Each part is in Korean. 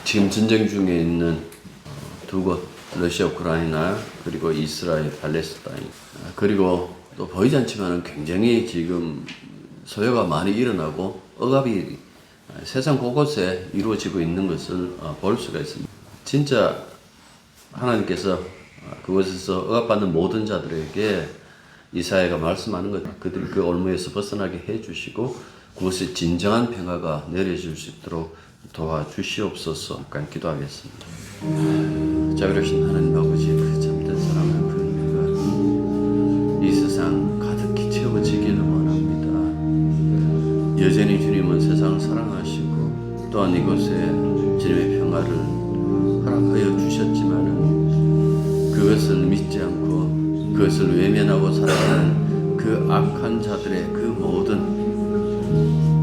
지금 전쟁 중에 있는 두 곳, 러시아, 우크라이나, 그리고 이스라엘, 팔레스타인, 그리고 또 보이지 않지만 굉장히 지금 소요가 많이 일어나고 억압이 세상 곳곳에 이루어지고 있는 것을 볼 수가 있습니다. 진짜 하나님께서 그곳에서 억압받는 모든 자들에게 이사야가 말씀하는 것, 그들이 그 올무에서 벗어나게 해주시고 그곳에 진정한 평화가 내려질 수 있도록 도와주시옵소서. 잠깐 기도하겠습니다. 자비로우신 하나님 아버지, 그 참된 사랑과 그 은혜가 이 세상 가득히 채워지기를 원합니다. 여전히 주님은 세상을 사랑하시고 또한 이곳에 주님의 평화를 허락하여 주셨지만은 그것을 믿지 않고 그것을 외면하고 살아가는 그 악한 자들의 그 모든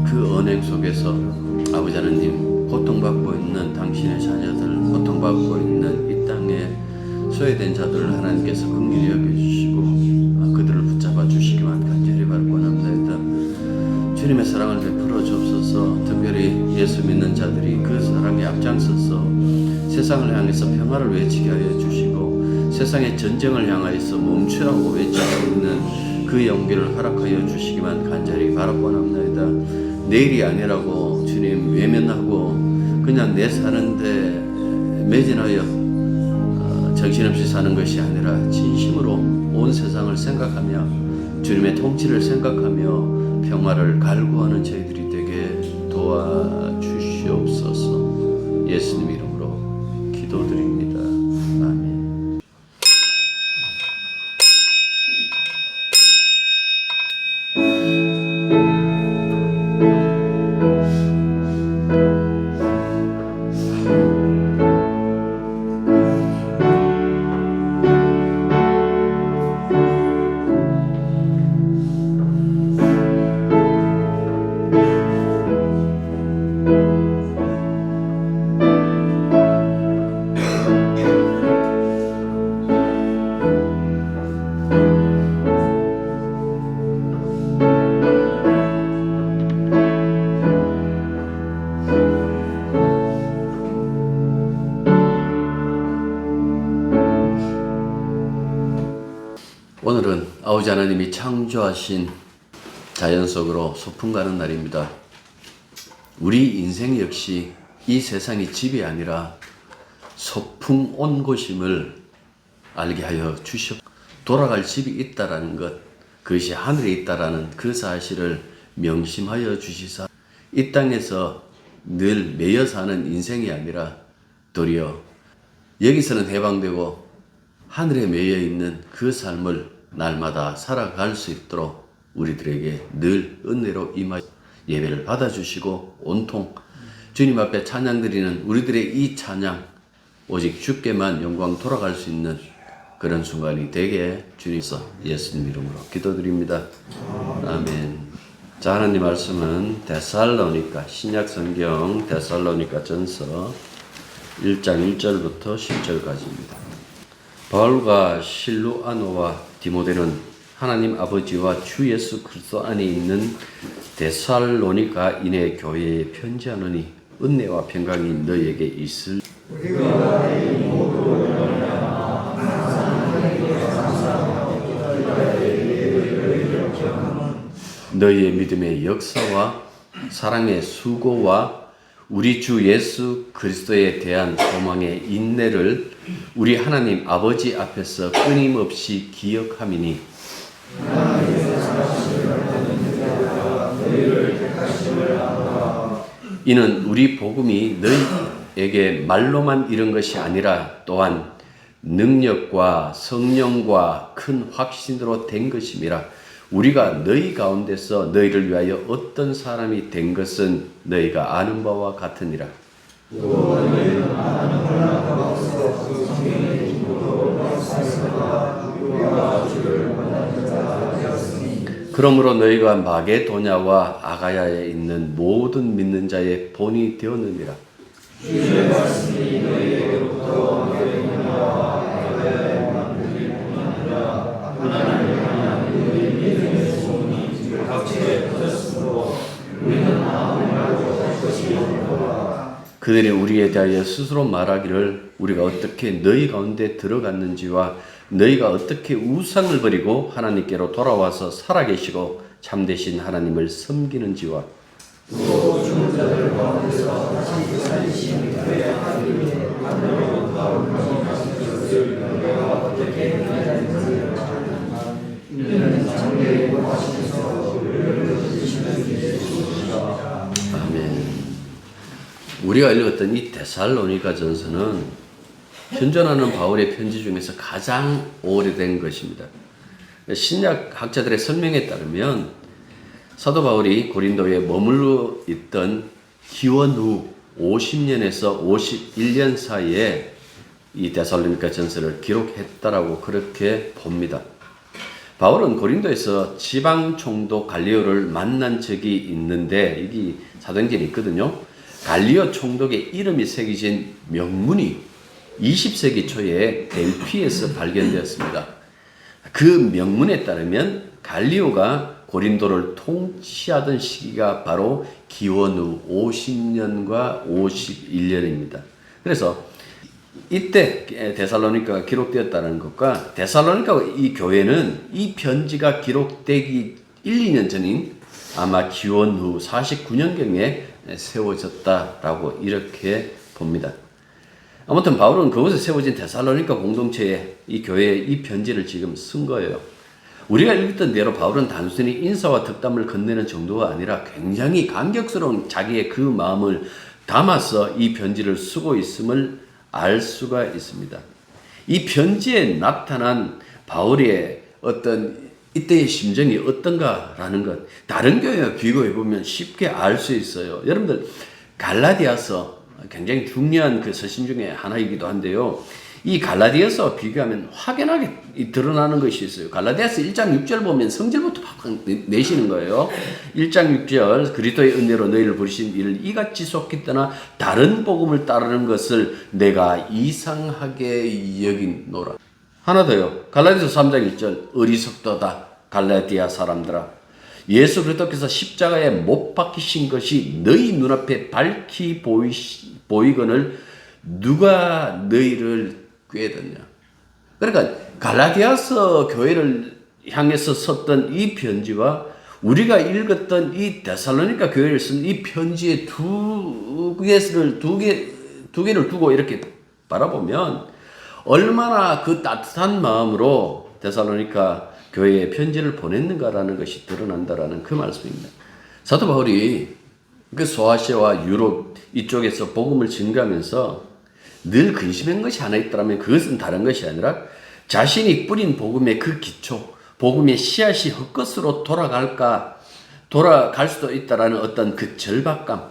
그 언행 속에서 아버지 하나님, 고통받고 있는 당신의 자녀들, 고통받고 있는 이 땅에 소외된 자들을 하나님께서 긍휼히 여겨주시고 그들을 붙잡아 주시기만 간절히 바라고 합니다. 주님의 사랑을 베풀어 주옵소서. 특별히 예수 믿는 자들이 그 사랑에 앞장서서 세상을 향해서 평화를 외치게 하여 주시고 세상의 전쟁을 향하여서 멈추라고 외치고 있는 그 용기를 허락하여 주시기만 간절히 바라고 합니다. 내일이 아니라고 주님 외면하고 그냥 내 사는데 매진하여 정신없이 사는 것이 아니라 진심으로 온 세상을 생각하며 주님의 통치를 생각하며 평화를 갈구하는 저희들이 되게 도와주시옵소서. 예수님 이름으로 기도드립니다. 아멘. 오늘은 아버지 하나님이 창조하신 자연 속으로 소풍 가는 날입니다. 우리 인생 역시 이 세상이 집이 아니라 소풍 온 곳임을 알게 하여 주시옵소서. 돌아갈 집이 있다라는 것, 그것이 하늘에 있다라는 그 사실을 명심하여 주시사 이 땅에서 늘 매여 사는 인생이 아니라 도리어 여기서는 해방되고 하늘에 매여 있는 그 삶을 날마다 살아갈 수 있도록 우리들에게 늘 은혜로 임하 예배를 받아주시고 온통 주님 앞에 찬양드리는 우리들의 이 찬양 오직 주께만 영광 돌아갈 수 있는 그런 순간이 되게 주님께서 예수님 이름으로 기도드립니다. 아멘. 자, 하나님 말씀은 데살로니가 신약성경 데살로니가 전서 1장 1절부터 10절까지입니다. 바울과 실루아노와 디모데는 하나님 아버지와 주 예수 그리스도 안에 있는 데살로니가 인해 교회에 편지하노니 은혜와 평강이 너희에게 있을. 너희의 믿음의 역사와 사랑의 수고와 우리 주 예수 그리스도에 대한 소망의 인내를 우리 하나님 아버지 앞에서 끊임없이 기억함이니 이는 우리 복음이 너희에게 말로만 이른 것이 아니라 또한 능력과 성령과 큰 확신으로 된 것임이라. 우리가 너희 가운데서 너희를 위하여 어떤 사람이 된 것은 너희가 아는 바와 같으니라. 그러므로 너희가 마게도냐와 아가야에 있는 모든 믿는 자의 본이 되었느니라. 주의 말씀이 너희에게로부터 마게도냐와 아가야에 있는 본이 되었느니라. 하나님의 너희 믿음의 소문이 각지에 퍼졌으므로 우리는 아무 말도 할 것이 없노라. 그들이 우리에 대하여 스스로 말하기를 우리가 어떻게 너희 가운데 들어갔는지와 너희가 어떻게 우상을 버리고 하나님께로 돌아와서 살아계시고 참되신 하나님을 섬기는지와 아멘. 우리가 읽었던 이 데살로니가 전서는 현존하는 바울의 편지 중에서 가장 오래된 것입니다. 신약 학자들의 설명에 따르면 사도 바울이 고린도에 머물러 있던 기원 후 50년에서 51년 사이에 이 데살로니가 전서를 기록했다라고 그렇게 봅니다. 바울은 고린도에서 지방 총독 갈리오를 만난 적이 있는데 이게 사도행전에 있거든요. 갈리오 총독의 이름이 새겨진 명문이 20세기 초에 델피에서 발견되었습니다. 그 명문에 따르면 갈리오가 고린도를 통치하던 시기가 바로 기원 후 50년과 51년입니다. 그래서 이때 데살로니가가 기록되었다는 것과 데살로니가 이 교회는 이 편지가 기록되기 1, 2년 전인 아마 기원 후 49년경에 세워졌다라고 이렇게 봅니다. 아무튼 바울은 그곳에 세워진 데살로니가 공동체에 이 교회에 이 편지를 지금 쓴 거예요. 우리가 읽었던 대로 바울은 단순히 인사와 덕담을 건네는 정도가 아니라 굉장히 감격스러운 자기의 그 마음을 담아서 이 편지를 쓰고 있음을 알 수가 있습니다. 이 편지에 나타난 바울의 어떤 이때의 심정이 어떤가라는 것, 다른 교회와 비교해보면 쉽게 알 수 있어요. 여러분들, 갈라디아서 굉장히 중요한 그 서신 중에 하나이기도 한데요. 이 갈라디아서와 비교하면 확연하게 드러나는 것이 있어요. 갈라디아서 1장 6절 보면 성질부터 팍팍 내시는 거예요. 1장 6절 그리스도의 은혜로 너희를 부르신 이를 이같이 속히 떠나 다른 복음을 따르는 것을 내가 이상하게 여기노라. 하나 더요. 갈라디아서 3장 1절 어리석도다 갈라디아 사람들아. 예수 그리스도께서 십자가에 못 박히신 것이 너희 눈앞에 밝히 보이거늘 누가 너희를 꾀했느냐. 그러니까 갈라디아서 교회를 향해서 썼던 이 편지와 우리가 읽었던 이 데살로니가 교회를 쓴 이 편지의 두 개를 두고 이렇게 바라보면 얼마나 그 따뜻한 마음으로 데살로니가 교회에 편지를 보냈는가라는 것이 드러난다라는 그 말씀입니다. 사도 바울이 그 소아시아와 유럽 이쪽에서 복음을 증가하면서 늘 근심한 것이 하나 있더라면 그것은 다른 것이 아니라 자신이 뿌린 복음의 그 기초, 복음의 씨앗이 헛것으로 돌아갈 수도 있다라는 어떤 그 절박감,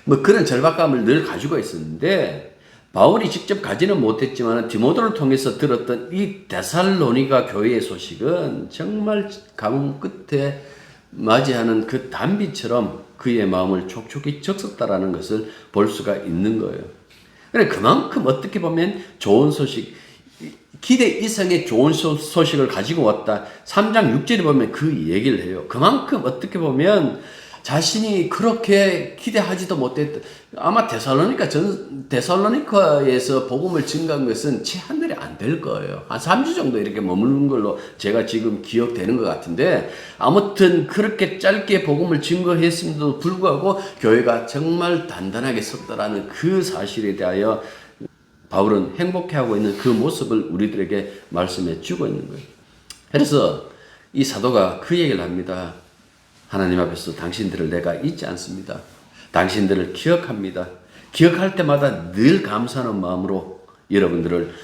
뭐 그런 절박감을 늘 가지고 있었는데 바울이 직접 가지는 못했지만 디모데를 통해서 들었던 이 데살로니가 교회의 소식은 정말 가뭄 끝에 맞이하는 그 단비처럼 그의 마음을 촉촉히 적셨다라는 것을 볼 수가 있는 거예요. 그래 그만큼 어떻게 보면 좋은 소식, 기대 이상의 좋은 소식을 가지고 왔다. 3장 6절에 보면 그 얘기를 해요. 그만큼 어떻게 보면 자신이 그렇게 기대하지도 못했던 아마 데살로니카에서 복음을 증가한 것은 채 한 달이 안 될 거예요. 한 3주 정도 이렇게 머무는 걸로 제가 지금 기억되는 것 같은데 아무튼 그렇게 짧게 복음을 증거했음에도 불구하고 교회가 정말 단단하게 섰다라는 그 사실에 대하여 바울은 행복해하고 있는 그 모습을 우리들에게 말씀해 주고 있는 거예요. 그래서 이 사도가 그 얘기를 합니다. 하나님 앞에서 당신들을 내가 잊지 않습니다. 당신들을 기억합니다. 기억할 때마다 늘 감사하는 마음으로 여러분들을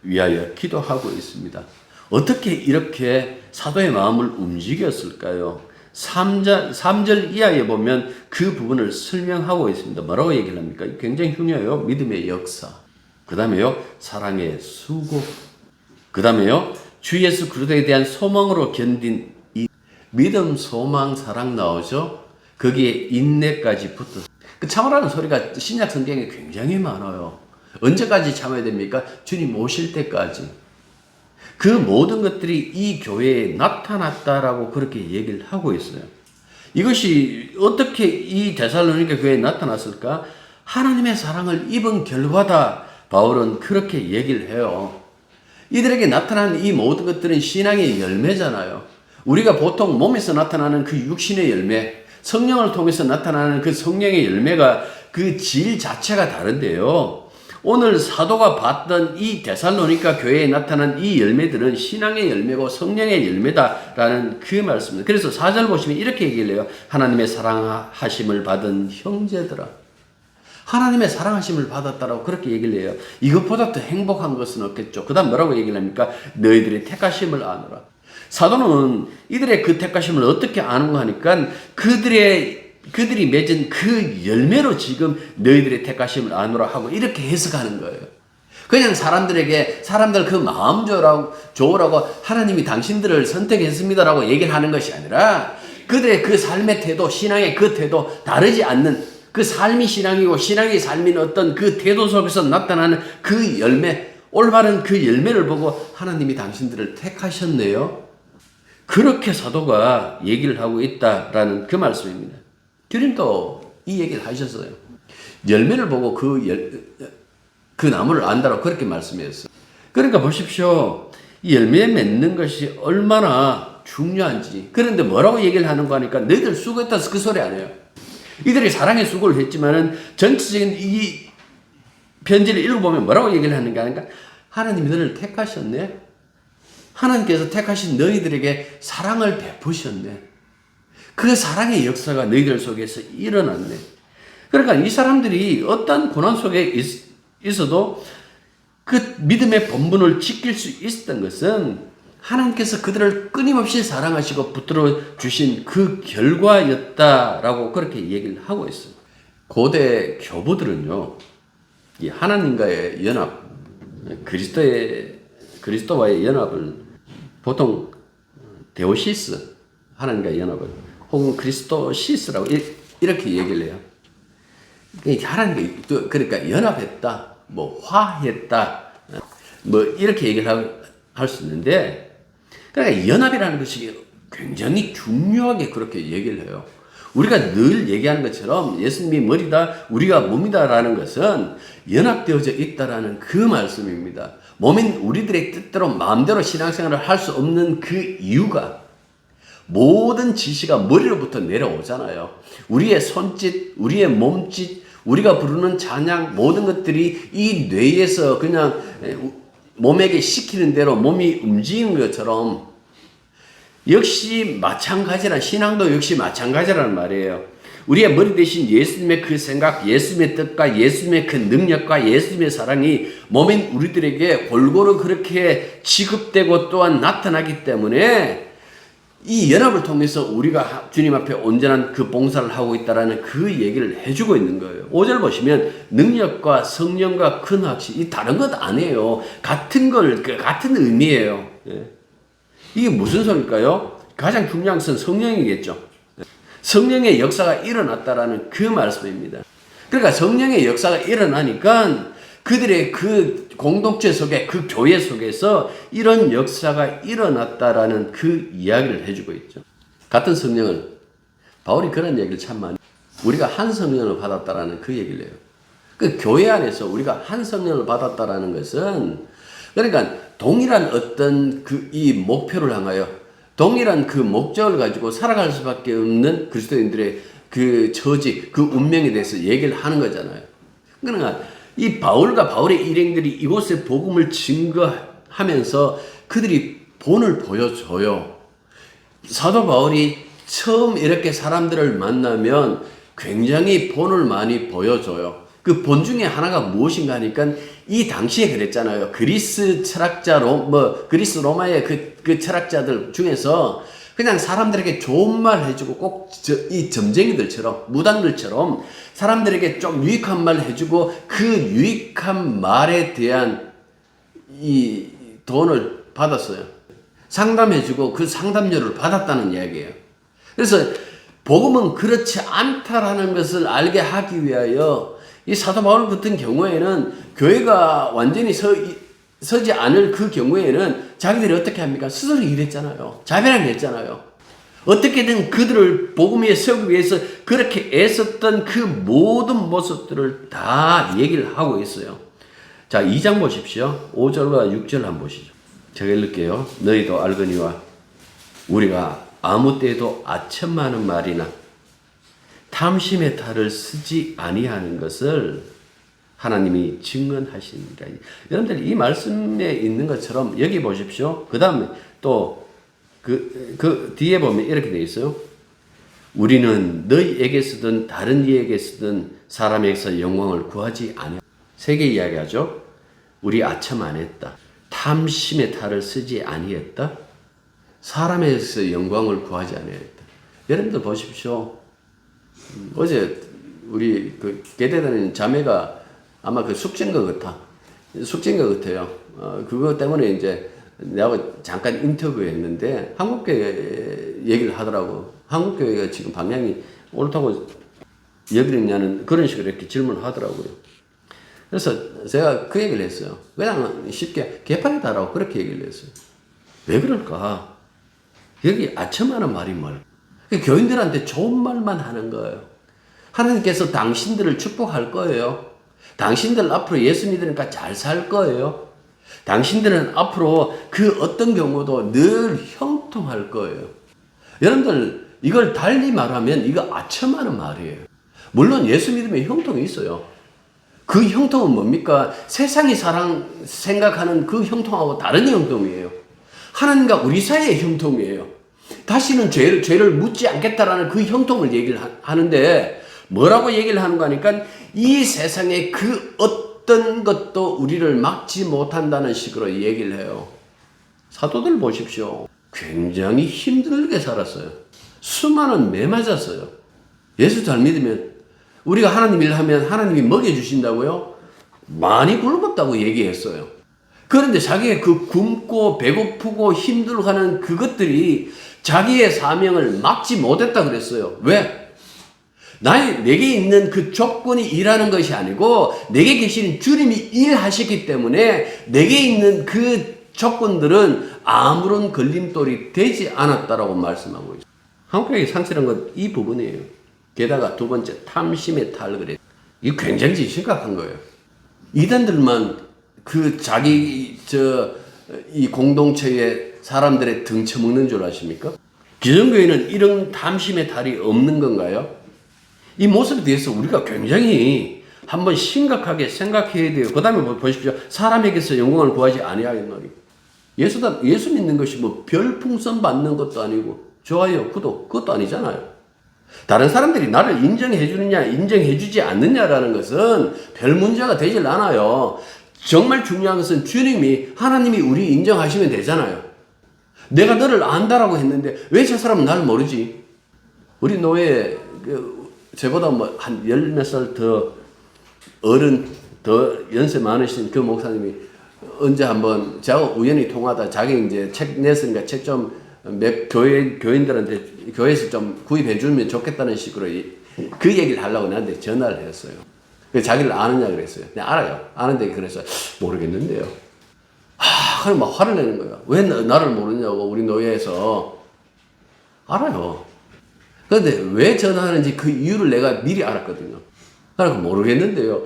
위하여 기도하고 있습니다. 어떻게 이렇게 사도의 마음을 움직였을까요? 3절 이하에 보면 그 부분을 설명하고 있습니다. 뭐라고 얘기를 합니까? 굉장히 중요해요. 믿음의 역사. 그 다음에요. 사랑의 수고. 그 다음에요. 주 예수 그리스도에 대한 소망으로 견딘 믿음, 소망, 사랑 나오죠? 거기에 인내까지 붙어서. 그 참으라는 소리가 신약 성경에 굉장히 많아요. 언제까지 참아야 됩니까? 주님 오실 때까지. 그 모든 것들이 이 교회에 나타났다라고 그렇게 얘기를 하고 있어요. 이것이 어떻게 이 데살로니가 교회에 나타났을까? 하나님의 사랑을 입은 결과다. 바울은 그렇게 얘기를 해요. 이들에게 나타난 이 모든 것들은 신앙의 열매잖아요. 우리가 보통 몸에서 나타나는 그 육신의 열매, 성령을 통해서 나타나는 그 성령의 열매가 그 질 자체가 다른데요. 오늘 사도가 봤던 이 데살로니가 교회에 나타난 이 열매들은 신앙의 열매고 성령의 열매다라는 그 말씀입니다. 그래서 4절 보시면 이렇게 얘기를 해요. 하나님의 사랑하심을 받은 형제들아. 하나님의 사랑하심을 받았다라고 그렇게 얘기를 해요. 이것보다 더 행복한 것은 없겠죠. 그 다음 뭐라고 얘기를 합니까? 너희들의 택하심을 아노라. 사도는 이들의 그 택하심을 어떻게 아는가 하니까 그들이 맺은 그 열매로 지금 너희들의 택하심을 아노라 하고 이렇게 해석하는 거예요. 그냥 사람들 그 마음 좋으라고 하나님이 당신들을 선택했습니다라고 얘기를 하는 것이 아니라 그들의 그 삶의 태도, 신앙의 그 태도, 다르지 않는 그 삶이 신앙이고 신앙의 삶인 어떤 그 태도 속에서 나타나는 그 열매, 올바른 그 열매를 보고 하나님이 당신들을 택하셨네요. 그렇게 사도가 얘기를 하고 있다라는 그 말씀입니다. 주님도 이 얘기를 하셨어요. 열매를 보고 그 나무를 안다라고 그렇게 말씀했어요. 그러니까 보십시오. 이 열매 맺는 것이 얼마나 중요한지. 그런데 뭐라고 얘기를 하는가 하니까 너희들 수고했다서 그 소리 안 해요. 이들이 사랑의 수고를 했지만은 전체적인 이 편지를 읽어보면 뭐라고 얘기를 하는가 하니까 하나님이 너를 택하셨네. 하나님께서 택하신 너희들에게 사랑을 베푸셨네. 그 사랑의 역사가 너희들 속에서 일어났네. 그러니까 이 사람들이 어떤 고난 속에 있어도 그 믿음의 본분을 지킬 수 있었던 것은 하나님께서 그들을 끊임없이 사랑하시고 붙들어 주신 그 결과였다라고 그렇게 얘기를 하고 있어요. 고대 교부들은요, 이 하나님과의 연합, 그리스도와의 연합을 보통 데오시스, 하나님과의 연합을 혹은 그리스도시스라고 이렇게 얘기를 해요. 하나님과 그러니까 연합했다, 뭐 화했다, 뭐 이렇게 얘기를 할 수 있는데, 그러니까 연합이라는 것이 굉장히 중요하게 그렇게 얘기를 해요. 우리가 늘 얘기하는 것처럼 예수님이 머리다, 우리가 몸이다라는 것은 연합되어져 있다라는 그 말씀입니다. 몸인 우리들의 뜻대로 마음대로 신앙생활을 할 수 없는 그 이유가 모든 지시가 머리로부터 내려오잖아요. 우리의 손짓, 우리의 몸짓, 우리가 부르는 찬양, 모든 것들이 이 뇌에서 그냥 몸에게 시키는 대로 몸이 움직이는 것처럼 역시 마찬가지라, 신앙도 역시 마찬가지라는 말이에요. 우리의 머리 대신 예수님의 그 생각, 예수님의 뜻과 예수님의 그 능력과 예수님의 사랑이 몸인 우리들에게 골고루 그렇게 지급되고 또한 나타나기 때문에 이 연합을 통해서 우리가 주님 앞에 온전한 그 봉사를 하고 있다라는 그 얘기를 해주고 있는 거예요. 5절 보시면 능력과 성령과 큰 확신, 이 다른 것 아니에요. 같은 의미예요. 이게 무슨 소리일까요? 가장 중요한 것은 성령이겠죠. 성령의 역사가 일어났다라는 그 말씀입니다. 그러니까 성령의 역사가 일어나니까 그들의 그 공동체 속에, 그 교회 속에서 이런 역사가 일어났다라는 그 이야기를 해주고 있죠. 같은 성령을, 바울이 그런 얘기를 참 많이, 우리가 한 성령을 받았다라는 그 얘기를 해요. 그 교회 안에서 우리가 한 성령을 받았다라는 것은, 그러니까 동일한 어떤 이 목표를 향하여 동일한 그 목적을 가지고 살아갈 수밖에 없는 그리스도인들의 그 처지, 그 운명에 대해서 얘기를 하는 거잖아요. 그러니까 이 바울과 바울의 일행들이 이곳에 복음을 증거하면서 그들이 본을 보여줘요. 사도 바울이 처음 이렇게 사람들을 만나면 굉장히 본을 많이 보여줘요. 그 본 중에 하나가 무엇인가 하니까 이 당시에 그랬잖아요. 그리스 그리스 로마의 그 철학자들 중에서 그냥 사람들에게 좋은 말 해주고 꼭 이 점쟁이들처럼, 무당들처럼 사람들에게 좀 유익한 말 해주고 그 유익한 말에 대한 이 돈을 받았어요. 상담해주고 그 상담료를 받았다는 이야기예요. 그래서 복음은 그렇지 않다라는 것을 알게 하기 위하여 이 사도 바울 같은 경우에는 교회가 완전히 서지 않을 그 경우에는 자기들이 어떻게 합니까? 스스로 일했잖아요. 자비랑 냈잖아요. 어떻게든 그들을 복음 위에 세우기 위해서 그렇게 애썼던 그 모든 모습들을 다 얘기를 하고 있어요. 자, 2장 보십시오. 5절과 6절 한번 보시죠. 제가 읽을게요. 너희도 알거니와 우리가 아무 때에도 아첨하는 말이나 탐심의 탈을 쓰지 아니하는 것을 하나님이 증언하시니라. 여러분들 이 말씀에 있는 것처럼 여기 보십시오. 그 다음에 또 그 뒤에 보면 이렇게 되어 있어요. 우리는 너희에게서든 다른 이에게서든 사람에게서 영광을 구하지 아니하. 세 개 이야기하죠. 우리 아첨 안 했다. 탐심의 탈을 쓰지 아니했다. 사람에게서 영광을 구하지 아니했다. 여러분들 보십시오. 어제 우리 그 계대 다니는 자매가 아마 그 숙제인 것 같아. 숙제인 것 같아요. 그거 때문에 이제 내가 잠깐 인터뷰했는데 한국교회 얘기를 하더라고. 한국교회가 지금 방향이 옳다고 여기느냐는 그런 식으로 이렇게 질문을 하더라고요. 그래서 제가 그 얘기를 했어요. 그냥 쉽게 개판이다라고 그렇게 얘기를 했어요. 왜 그럴까? 여기 아첨하는 말이 뭘까? 교인들한테 좋은 말만 하는 거예요. 하나님께서 당신들을 축복할 거예요. 당신들 앞으로 예수 믿으니까 잘 살 거예요. 당신들은 앞으로 그 어떤 경우도 늘 형통할 거예요. 여러분들 이걸 달리 말하면 이거 아첨하는 말이에요. 물론 예수 믿으면 형통이 있어요. 그 형통은 뭡니까? 세상이 생각하는 그 형통하고 다른 형통이에요. 하나님과 우리 사이의 형통이에요. 다시는 죄를 묻지 않겠다라는 그 형통을 얘기를 하는데 뭐라고 얘기를 하는가 하니까 이 세상에 그 어떤 것도 우리를 막지 못한다는 식으로 얘기를 해요. 사도들 보십시오. 굉장히 힘들게 살았어요. 수많은 매 맞았어요. 예수 잘 믿으면 우리가 하나님 일하면 하나님이 먹여주신다고요? 많이 굶었다고 얘기했어요. 그런데 자기의 그 굶고 배고프고 힘들고 하는 그것들이 자기의 사명을 막지 못했다 그랬어요. 왜? 내게 있는 그 조건이 일하는 것이 아니고 내게 계신 주님이 일하셨기 때문에 내게 있는 그 조건들은 아무런 걸림돌이 되지 않았다라고 말씀하고 있어요. 한국교회의 상처란 건 이 부분이에요. 게다가 두 번째 탐심의 탈 그래. 이거 굉장히 심각한 거예요. 이단들만 그 자기 이 공동체의 사람들의 등쳐먹는 줄 아십니까? 기존교회는 이런 탐심의 탈이 없는 건가요? 이 모습에 대해서 우리가 굉장히 한번 심각하게 생각해야 돼요. 그 다음에 보십시오. 사람에게서 영광을 구하지 아니하는 말이. 예수 믿는 것이 뭐 별풍선 받는 것도 아니고 좋아요, 구독 그것도 아니잖아요. 다른 사람들이 나를 인정해 주느냐 인정해 주지 않느냐라는 것은 별 문제가 되질 않아요. 정말 중요한 것은 하나님이 우리 인정하시면 되잖아요. 내가 너를 안다라고 했는데 왜 저 사람은 나를 모르지? 우리 노예 저보다 뭐 한 열 몇 살 더 연세 많으신 그 목사님이 언제 한번 저하고 우연히 통하다 자기 이제 책 냈으니까 책 좀 몇 교인들한테 교회에서 좀 구입해 주면 좋겠다는 식으로 그 얘기를 하려고 나한테 전화를 했어요. 자기를 아느냐 그랬어요. 네, 알아요. 아는데 그래서 모르겠는데요. 그럼 막 화를 내는 거야. 왜 나를 모르냐고 우리 노예에서. 알아요. 그런데 왜 전화하는지 그 이유를 내가 미리 알았거든요. 그러니까 모르겠는데요.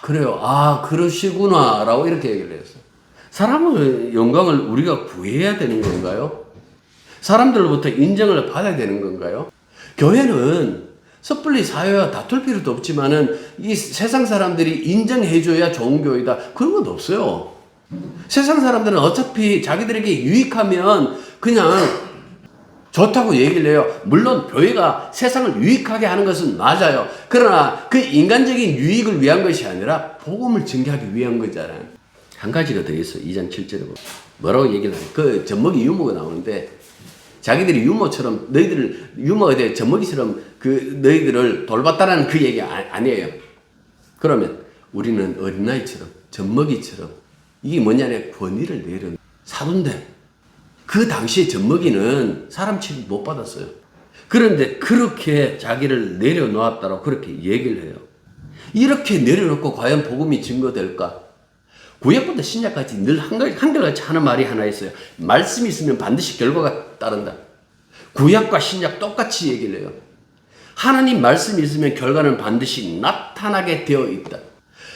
그래요. 그러시구나 라고 이렇게 얘기를 했어요. 사람의 영광을 우리가 구해야 되는 건가요? 사람들로부터 인정을 받아야 되는 건가요? 교회는 섣불리 사회와 다툴 필요도 없지만은 이 세상 사람들이 인정해줘야 좋은 교회다. 그런 건 없어요. 세상 사람들은 어차피 자기들에게 유익하면 그냥 좋다고 얘기를 해요. 물론 교회가 세상을 유익하게 하는 것은 맞아요. 그러나 그 인간적인 유익을 위한 것이 아니라 복음을 증거하기 위한 거잖아요. 한 가지가 더 있어. 2장 7절에 보면 뭐라고 얘기를 하냐. 그 젖먹이 유모가 나오는데 자기들이 유모처럼 유모가 돼 젖먹이처럼 그 너희들을 돌봤다라는 그 얘기 아니에요. 그러면 우리는 어린아이처럼 젖먹이처럼 이게 뭐냐면 권위를 내려놓는 사돈데 그 당시에 젖먹이는 사람 취급 못 받았어요. 그런데 그렇게 자기를 내려놓았다고 그렇게 얘기를 해요. 이렇게 내려놓고 과연 복음이 증거될까? 구약부터 신약까지 늘 한결같이 하는 말이 하나 있어요. 말씀이 있으면 반드시 결과가 따른다. 구약과 신약 똑같이 얘기를 해요. 하나님 말씀이 있으면 결과는 반드시 나타나게 되어 있다.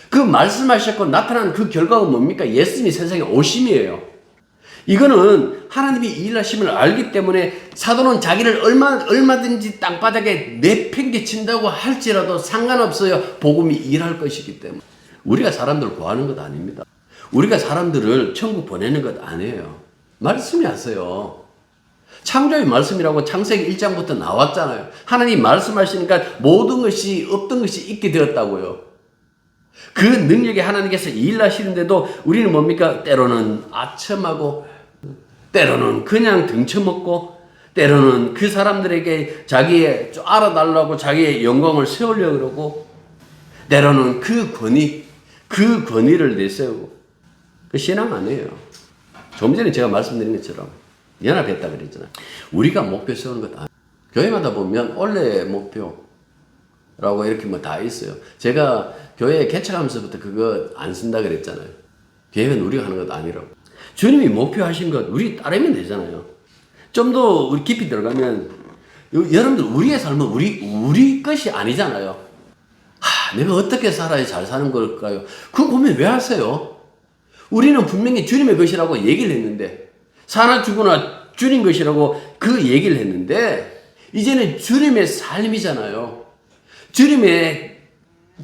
그 말씀하셨고 나타난 그 결과가 뭡니까? 예수님이 세상에 오심이에요. 이거는 하나님이 일하심을 알기 때문에 사도는 자기를 얼마든지 땅바닥에 내팽개친다고 할지라도 상관없어요. 복음이 일할 것이기 때문에. 우리가 사람들을 구하는 것 아닙니다. 우리가 사람들을 천국 보내는 것 아니에요. 말씀이 하세요. 창조의 말씀이라고 창세기 1장부터 나왔잖아요. 하나님 말씀하시니까 모든 것이 없던 것이 있게 되었다고요. 그 능력이 하나님께서 일하시는데도 우리는 뭡니까? 때로는 아첨하고 때로는 그냥 등쳐먹고 때로는 그 사람들에게 자기의 알아달라고 자기의 영광을 세우려고 그러고 때로는 그 권위를 내세우고 그 신앙 아니에요. 좀 전에 제가 말씀드린 것처럼 연합했다 그랬잖아요. 우리가 목표 세우는 것 아니에요. 교회마다 보면 원래 목표라고 이렇게 뭐 다 있어요. 제가 교회 개척하면서부터 그거 안 쓴다 그랬잖아요. 계획은 우리가 하는 것 아니라고. 주님이 목표하신 것 우리 따르면 되잖아요. 좀 더 우리 깊이 들어가면 여러분들 우리의 삶은 우리 것이 아니잖아요. 내가 어떻게 살아야 잘 사는 걸까요? 그거 고민 왜 하세요? 우리는 분명히 주님의 것이라고 얘기를 했는데 사나 죽으나 주님 것이라고 그 얘기를 했는데 이제는 주님의 삶이잖아요.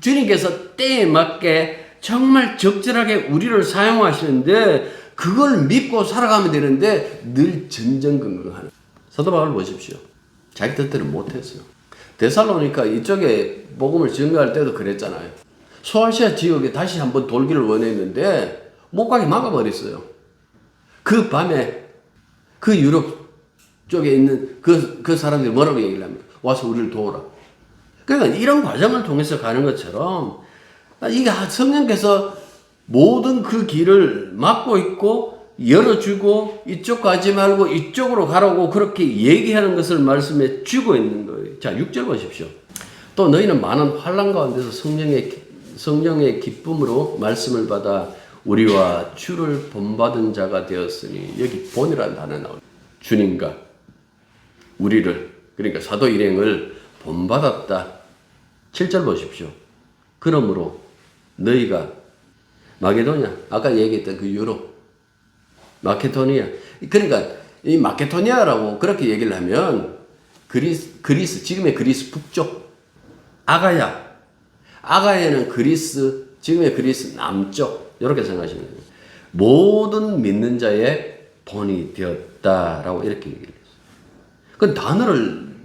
주님께서 때에 맞게 정말 적절하게 우리를 사용하시는데 그걸 믿고 살아가면 되는데 늘 전전긍긍하는 사도 바울 보십시오. 자기 뜻대로 못했어요. 데살로니가 이쪽에 복음을 증거할 때도 그랬잖아요. 소아시아 지역에 다시 한번 돌기를 원했는데 못 가게 막아버렸어요. 그 밤에 그 유럽 쪽에 있는 그 사람들이 뭐라고 얘기를 합니까? 와서 우리를 도우라. 그러니까 이런 과정을 통해서 가는 것처럼 이게 성령께서 모든 그 길을 막고 있고 열어주고 이쪽 가지 말고 이쪽으로 가라고 그렇게 얘기하는 것을 말씀해 주고 있는 거예요. 자, 6절 보십시오. 또 너희는 많은 환난 가운데서 성령의 기쁨으로 말씀을 받아 우리와 주를 본받은 자가 되었으니 여기 본이라는 단어 나옵니다. 주님과 우리를 그러니까 사도 일행을 본받았다. 7절 보십시오. 그러므로 너희가 마게도냐 아까 얘기했던 그 유럽 마케도니아 그러니까 이 마케도니아라고 그렇게 얘기를 하면 그리스 지금의 그리스 북쪽 아가야는 그리스 지금의 그리스 남쪽 이렇게 생각하시면 돼요. 모든 믿는 자의 본이 되었다라고 이렇게 얘기를 했어요. 그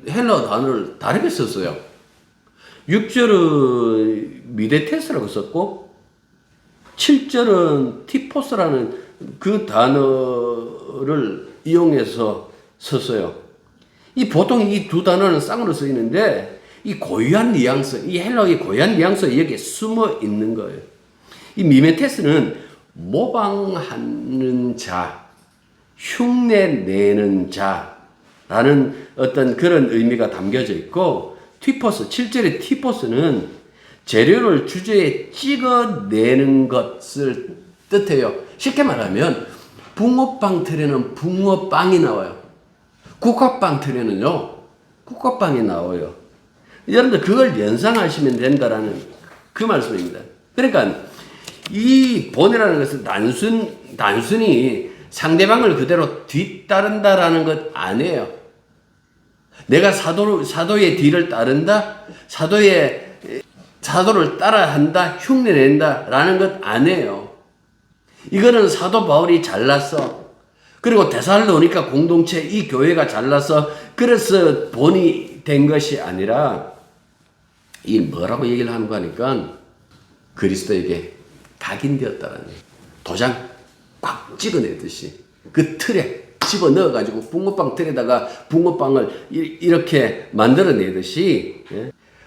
헬라어 단어를 다르게 썼어요. 6절은 미레테스라고 썼고 7절은 티포스라는 그 단어를 이용해서 썼어요. 보통 이 두 단어는 쌍으로 쓰이는데 이 고유한 뉘앙스, 이 헬라어의 고유한 뉘앙스가 여기에 숨어 있는 거예요. 이 미메테스는 모방하는 자, 흉내내는 자라는 어떤 그런 의미가 담겨져 있고 티포스, 7절의 티포스는 재료를 주제에 찍어내는 것을 뜻해요. 쉽게 말하면 붕어빵 틀에는 붕어빵이 나와요. 국화빵 틀에는요 국화빵이 나와요. 여러분들 그걸 연상하시면 된다라는 그 말씀입니다. 그러니까 이 본이라는 것은 단순히 상대방을 그대로 뒤따른다라는 것 아니에요. 내가 사도의 뒤를 따른다, 사도를 따라한다, 흉내낸다라는 것 아니에요. 이거는 사도 바울이 잘났어. 그리고 데살로니가 공동체 이 교회가 잘나서 그래서 본이 된 것이 아니라 이 뭐라고 얘기를 하는 거니까 그리스도에게 각인되었다라는 거예요. 도장 꽉 찍어내듯이 그 틀에 집어넣어가지고 붕어빵 틀에다가 붕어빵을 이렇게 만들어내듯이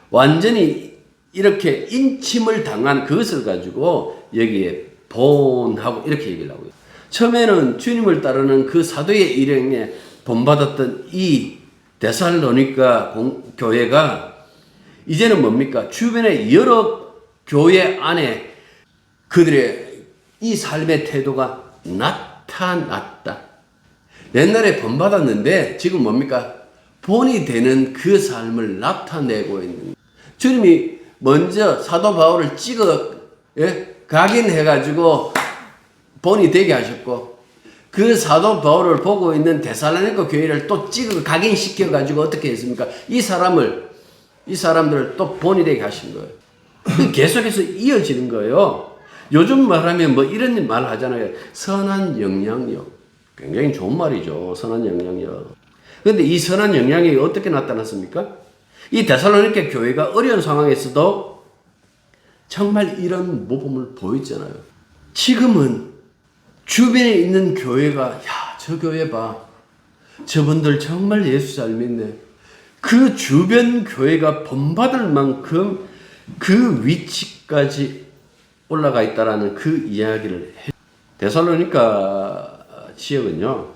완전히 이렇게 인침을 당한 그것을 가지고 여기에 본하고 이렇게 얘기를 하고요. 처음에는 주님을 따르는 그 사도의 일행에 본받았던 이 데살로니가 교회가 이제는 뭡니까? 주변의 여러 교회 안에 그들의 이 삶의 태도가 나타났다. 옛날에 본받았는데 지금 뭡니까? 본이 되는 그 삶을 나타내고 있는 거예요. 주님이 먼저 사도 바울을 각인해가지고 본이 되게 하셨고, 그 사도 바울을 보고 있는 데살로니가 교회를 또 각인시켜가지고 어떻게 했습니까? 이 사람들을 또 본이 되게 하신 거예요. 계속해서 이어지는 거예요. 요즘 말하면 뭐 이런 말 하잖아요. 선한 영향력. 굉장히 좋은 말이죠. 선한 영향력. 그런데 이 선한 영향력이 어떻게 나타났습니까? 이 데살로니가 교회가 어려운 상황에서도 정말 이런 모범을 보였잖아요. 지금은 주변에 있는 교회가, 야, 저 교회 봐. 저분들 정말 예수 잘 믿네. 그 주변 교회가 본받을 만큼 그 위치까지 올라가 있다라는 그 이야기를 해. 데살로니가 지역은요,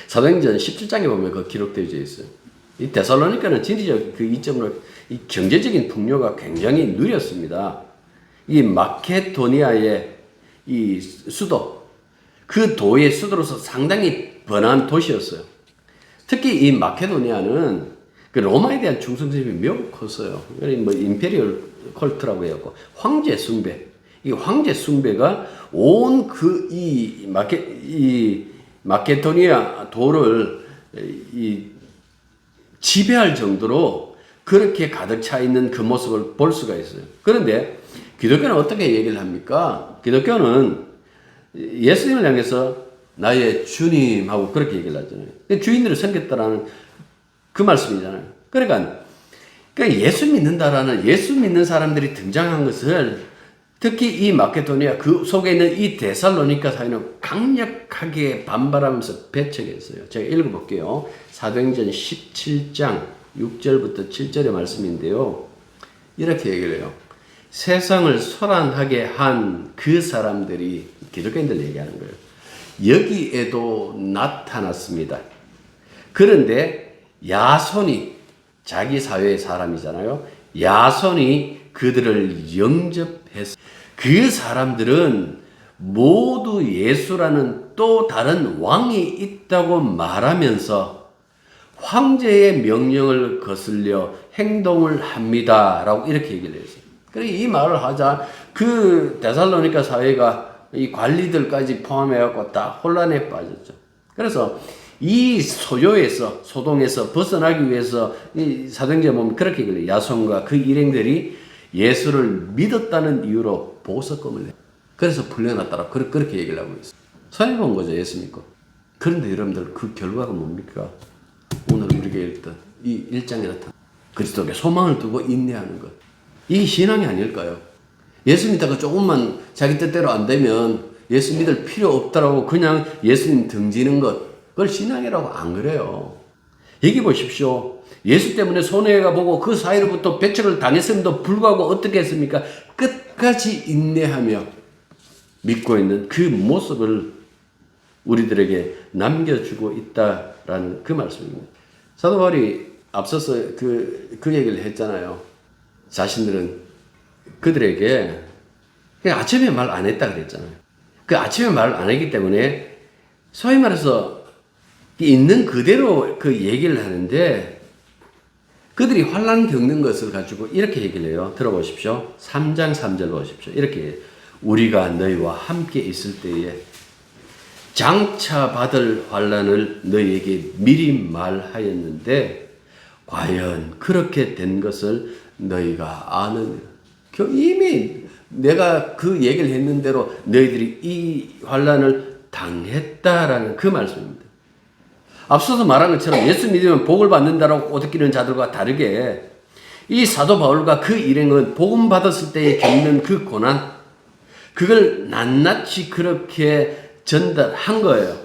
사도행전 17장에 보면 그 기록되어 있어요. 이 데살로니가는 진리적 그 이점으로 이 경제적인 풍요가 굉장히 누렸습니다. 이 마케도니아의 이 수도, 그 도의 수도로서 상당히 번화한 도시였어요. 특히 이 마케도니아는 그 로마에 대한 충성심이 매우 컸어요. 뭐 임페리얼 컬트라고 해갖고 황제 숭배. 이 황제 숭배가 온 이 마케도니아 도를 지배할 정도로 그렇게 가득 차 있는 그 모습을 볼 수가 있어요. 그런데 기독교는 어떻게 얘기를 합니까? 기독교는 예수님을 향해서 나의 주님하고 그렇게 얘기를 하잖아요. 주인들을 섬겼다라는 그 말씀이잖아요. 그러니까 예수 믿는다라는, 예수 믿는 사람들이 등장한 것을 특히 이 마케도니아 그 속에 있는 이 데살로니가 사회는 강력하게 반발하면서 배척했어요. 제가 읽어볼게요. 사도행전 17장 6절부터 7절의 말씀인데요. 이렇게 얘기를 해요. 세상을 소란하게 한 그 사람들이, 기독교인들 얘기하는 거예요. 여기에도 나타났습니다. 그런데 야손이, 자기 사회의 사람이잖아요. 야손이 그들을 영접해서 그 사람들은 모두 예수라는 또 다른 왕이 있다고 말하면서 황제의 명령을 거슬려 행동을 합니다. 라고 이렇게 얘기를 했어요. 그래, 이 말을 하자 그 데살로니가 사회가 이 관리들까지 포함해갖고 다 혼란에 빠졌죠. 그래서 이 소동에서 벗어나기 위해서 이 사도행전에 보면 그렇게 얘기해요. 야손과 그 일행들이 예수를 믿었다는 이유로 보석금을 내. 그래서 풀려났다라고 그렇게 얘기를 하고 있어요. 손해 본 거죠, 예수 믿고. 그런데 여러분들 그 결과가 뭡니까? 오늘 우리가 읽던 이 1장에 나타난 그리스도께 소망을 두고 인내하는 것. 이게 신앙이 아닐까요? 예수 믿다가 조금만 자기 뜻대로 안 되면 예수 믿을 필요 없다라고 그냥 예수님 등지는 것. 그걸 신앙이라고 안 그래요. 여기 보십시오. 예수 때문에 손해가 보고 그 사이로부터 배척을 당했음에도 불구하고 어떻게 했습니까? 끝까지 인내하며 믿고 있는 그 모습을 우리들에게 남겨주고 있다라는 그 말씀입니다. 사도 바울이 앞서서 그 얘기를 했잖아요. 자신들은 그들에게 그냥 아침에 말 안 했다 그랬잖아요. 그 아침에 말 안 했기 때문에 소위 말해서 있는 그대로 그 얘기를 하는데 그들이 환난 겪는 것을 가지고 이렇게 얘기를 해요. 들어보십시오. 3장 3절 보십시오. 이렇게 해요. 우리가 너희와 함께 있을 때에 장차 받을 환난을 너희에게 미리 말하였는데 과연 그렇게 된 것을 너희가 아느냐. 이미 내가 그 얘기를 했는 대로 너희들이 이 환난을 당했다라는 그 말씀입니다. 앞서서 말한 것처럼 예수 믿으면 복을 받는다라고 꼬드기는 자들과 다르게 이 사도 바울과 그 일행은 복음 받았을 때에 겪는 그 고난, 그걸 낱낱이 그렇게 전달한 거예요.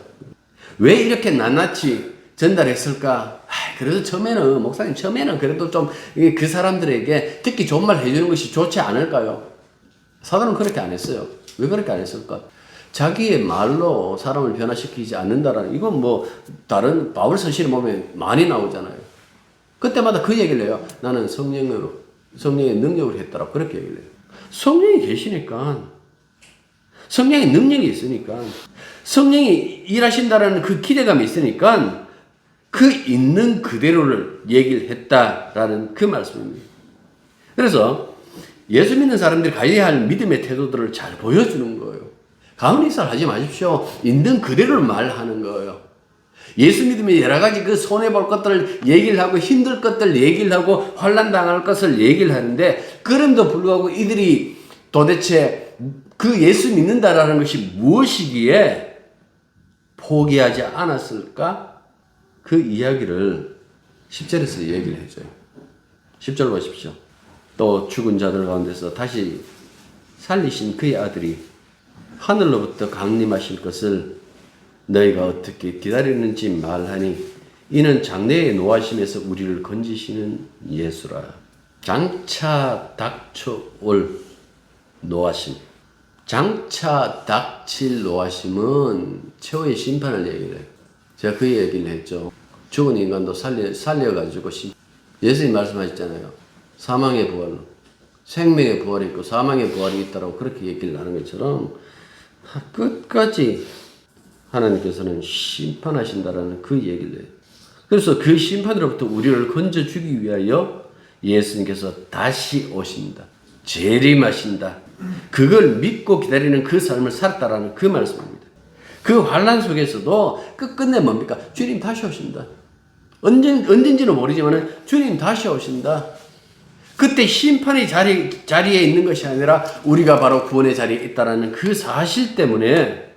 왜 이렇게 낱낱이 전달했을까? 그래도 처음에는, 목사님 처음에는 그래도 좀 그 사람들에게 듣기 좋은 말 해주는 것이 좋지 않을까요? 사도는 그렇게 안 했어요. 왜 그렇게 안 했을까? 자기의 말로 사람을 변화시키지 않는다라는, 이건 뭐 다른 바울 서신에 보면 많이 나오잖아요. 그때마다 그 얘기를 해요. 나는 성령의 능력을 했다라고 그렇게 얘기를 해요. 성령이 계시니까, 성령의 능력이 있으니까, 성령이 일하신다라는 그 기대감이 있으니까 그 있는 그대로를 얘기를 했다라는 그 말씀입니다. 그래서 예수 믿는 사람들이 가져야 할 믿음의 태도들을 잘 보여주는 거예요. 가문이살 하지 마십시오. 있는 그대로를 말하는 거예요. 예수 믿으면 여러 가지 그 손해볼 것들을 얘기를 하고 힘들 것들 얘기를 하고 환난 당할 것을 얘기를 하는데 그럼에도 불구하고 이들이 도대체 그 예수 믿는다라는 것이 무엇이기에 포기하지 않았을까? 그 이야기를 10절에서 얘기를 해줘요. 10절 보십시오. 또 죽은 자들 가운데서 다시 살리신 그의 아들이 하늘로부터 강림하실 것을 너희가 어떻게 기다리는지 말하니 이는 장래의 노하심에서 우리를 건지시는 예수라. 장차 닥쳐올 노하심. 장차 닥칠 노하심은 최후의 심판을 얘기를 해요. 제가 그 얘기를 했죠. 죽은 인간도 살려가지고 예수님 말씀하셨잖아요. 사망의 부활, 생명의 부활이 있고 사망의 부활이 있다라고 그렇게 얘기를 하는 것처럼 끝까지 하나님께서는 심판하신다라는 그 얘기를 해요. 그래서 그 심판으로부터 우리를 건져주기 위하여 예수님께서 다시 오신다. 재림하신다. 그걸 믿고 기다리는 그 삶을 살았다라는 그 말씀입니다. 그 환난 속에서도 끝끝내 뭡니까? 주님 다시 오신다. 언젠지는 모르지만 주님 다시 오신다. 그때 심판의 자리에 있는 것이 아니라 우리가 바로 구원의 자리에 있다라는 그 사실 때문에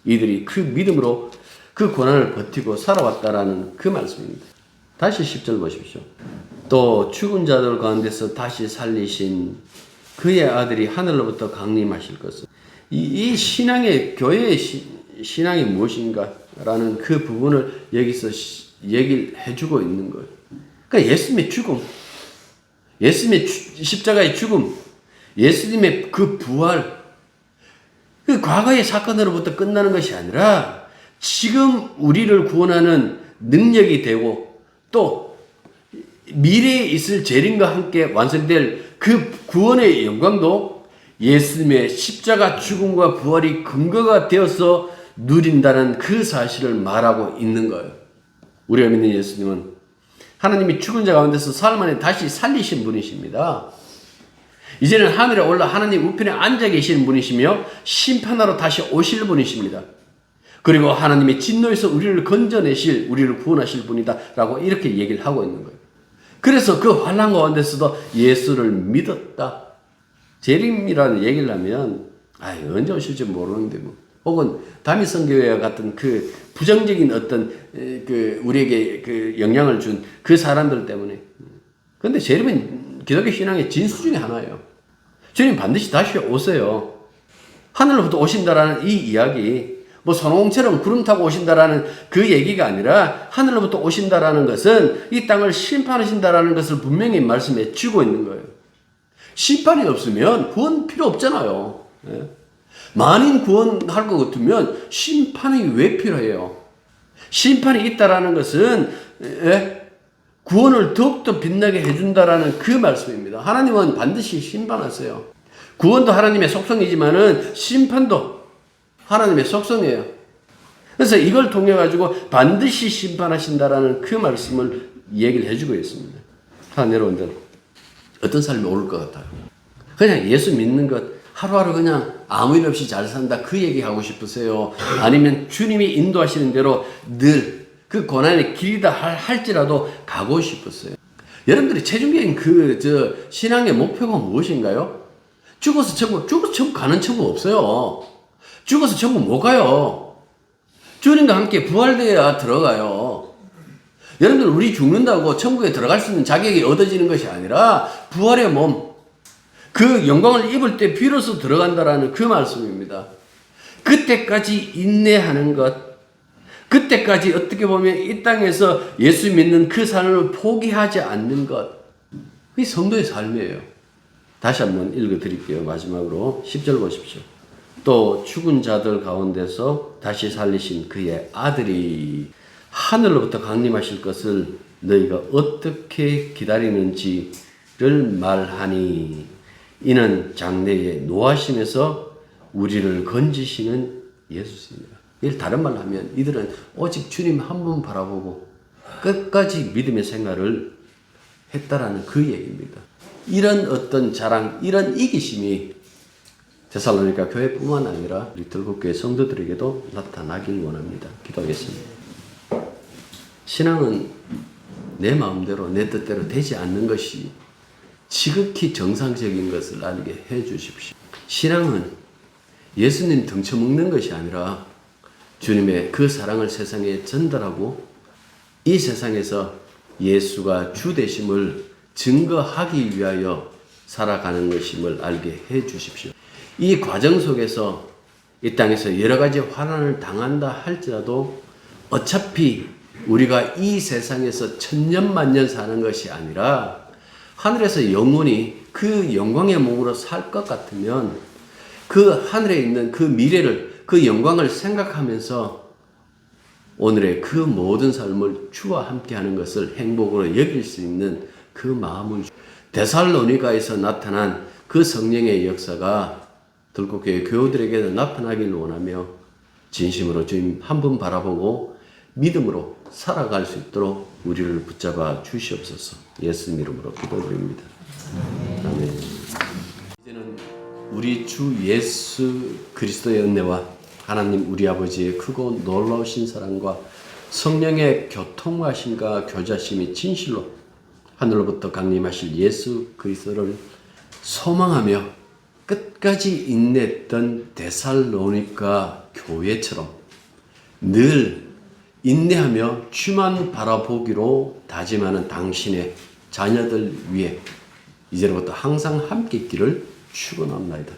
이들이 그 믿음으로 그 고난을 버티고 살아왔다라는 그 말씀입니다. 다시 10절 보십시오. 또 죽은 자들 가운데서 다시 살리신 그의 아들이 하늘로부터 강림하실 것을. 이 신앙의 교회의 신앙이 무엇인가라는 그 부분을 여기서 얘기를 해주고 있는 거예요. 그러니까 예수님의 죽음, 예수님의 십자가의 죽음, 예수님의 그 부활, 그 과거의 사건으로부터 끝나는 것이 아니라 지금 우리를 구원하는 능력이 되고 또 미래에 있을 재림과 함께 완성될 그 구원의 영광도 예수님의 십자가 죽음과 부활이 근거가 되어서 누린다는 그 사실을 말하고 있는 거예요. 우리가 믿는 예수님은 하나님이 죽은 자 가운데서 사흘 만에 다시 살리신 분이십니다. 이제는 하늘에 올라 하나님 우편에 앉아 계시는 분이시며 심판하러 다시 오실 분이십니다. 그리고 하나님의 진노에서 우리를 건져내실, 우리를 구원하실 분이다 라고 이렇게 얘기를 하고 있는 거예요. 그래서 그 환난 가운데서도 예수를 믿었다. 재림이라는 얘기를 하면 언제 오실지 모르는데 뭐. 혹은 다미성교회와 같은 그 부정적인 어떤 그 우리에게 그 영향을 준 그 사람들 때문에. 그런데 재림은 기독교 신앙의 진수 중에 하나예요. 주님 반드시 다시 오세요. 하늘로부터 오신다라는 이 이야기, 뭐 손오공처럼 구름 타고 오신다라는 그 얘기가 아니라 하늘로부터 오신다라는 것은 이 땅을 심판하신다라는 것을 분명히 말씀해 주고 있는 거예요. 심판이 없으면 구원 필요 없잖아요. 만인 구원할 것 같으면 심판이 왜 필요해요? 심판이 있다라는 것은 구원을 더욱더 빛나게 해준다라는 그 말씀입니다. 하나님은 반드시 심판하세요. 구원도 하나님의 속성이지만은 심판도 하나님의 속성이에요. 그래서 이걸 통해 가지고 반드시 심판하신다라는 그 말씀을 얘기를 해주고 있습니다. 내려온들 어떤 삶이 오를 것 같아요? 그냥 예수 믿는 것 하루하루 그냥 아무 일 없이 잘 산다 그 얘기하고 싶으세요? 아니면 주님이 인도하시는 대로 늘 그 고난의 길이다 할지라도 가고 싶으세요? 여러분들이 최종적인 신앙의 목표가 무엇인가요? 죽어서 천국 가는 천국 없어요. 죽어서 천국 못 가요. 주님과 함께 부활되어야 들어가요. 여러분들 우리 죽는다고 천국에 들어갈 수 있는 자격이 얻어지는 것이 아니라 부활의 몸, 그 영광을 입을 때 비로소 들어간다라는 그 말씀입니다. 그때까지 인내하는 것, 그때까지 어떻게 보면 이 땅에서 예수 믿는 그 삶을 포기하지 않는 것, 그게 성도의 삶이에요. 다시 한번 읽어드릴게요. 마지막으로 10절 보십시오. 또 죽은 자들 가운데서 다시 살리신 그의 아들이 하늘로부터 강림하실 것을 너희가 어떻게 기다리는지를 말하니 이는 장래의 노하심에서 우리를 건지시는 예수입니다. 다른 말로 하면 이들은 오직 주님 한 분 바라보고 끝까지 믿음의 생활을 했다라는 그 얘기입니다. 이런 어떤 자랑, 이런 이기심이 데살로니가 교회뿐만 아니라 우리 들국교회 성도들에게도 나타나길 원합니다. 기도하겠습니다. 신앙은 내 마음대로 내 뜻대로 되지 않는 것이 지극히 정상적인 것을 알게 해 주십시오. 신앙은 예수님 등쳐먹는 것이 아니라 주님의 그 사랑을 세상에 전달하고 이 세상에서 예수가 주 되심을 증거하기 위하여 살아가는 것임을 알게 해 주십시오. 이 과정 속에서 이 땅에서 여러 가지 환난을 당한다 할지라도 어차피 우리가 이 세상에서 천년만년 사는 것이 아니라 하늘에서 영원히 그 영광의 몸으로 살 것 같으면 그 하늘에 있는 그 미래를, 그 영광을 생각하면서 오늘의 그 모든 삶을 주와 함께하는 것을 행복으로 여길 수 있는 그 마음을 데살로니가에서 나타난 그 성령의 역사가 들국교회 교우들에게도 나타나길 원하며 진심으로 주님 한 분 바라보고 믿음으로 살아갈 수 있도록 우리를 붙잡아 주시옵소서. 예수님 이름으로 기도드립니다. 아멘. 이제는 우리 주 예수 그리스도의 은혜와 하나님 우리 아버지의 크고 놀라우신 사랑과 성령의 교통하심과 교자심이 진실로 하늘로부터 강림하실 예수 그리스도를 소망하며 끝까지 인내했던 데살로니가 교회처럼 늘 인내하며 주만 바라보기로 다짐하는 당신의 자녀들 위해 이제로부터 항상 함께 있기를 축원합니다.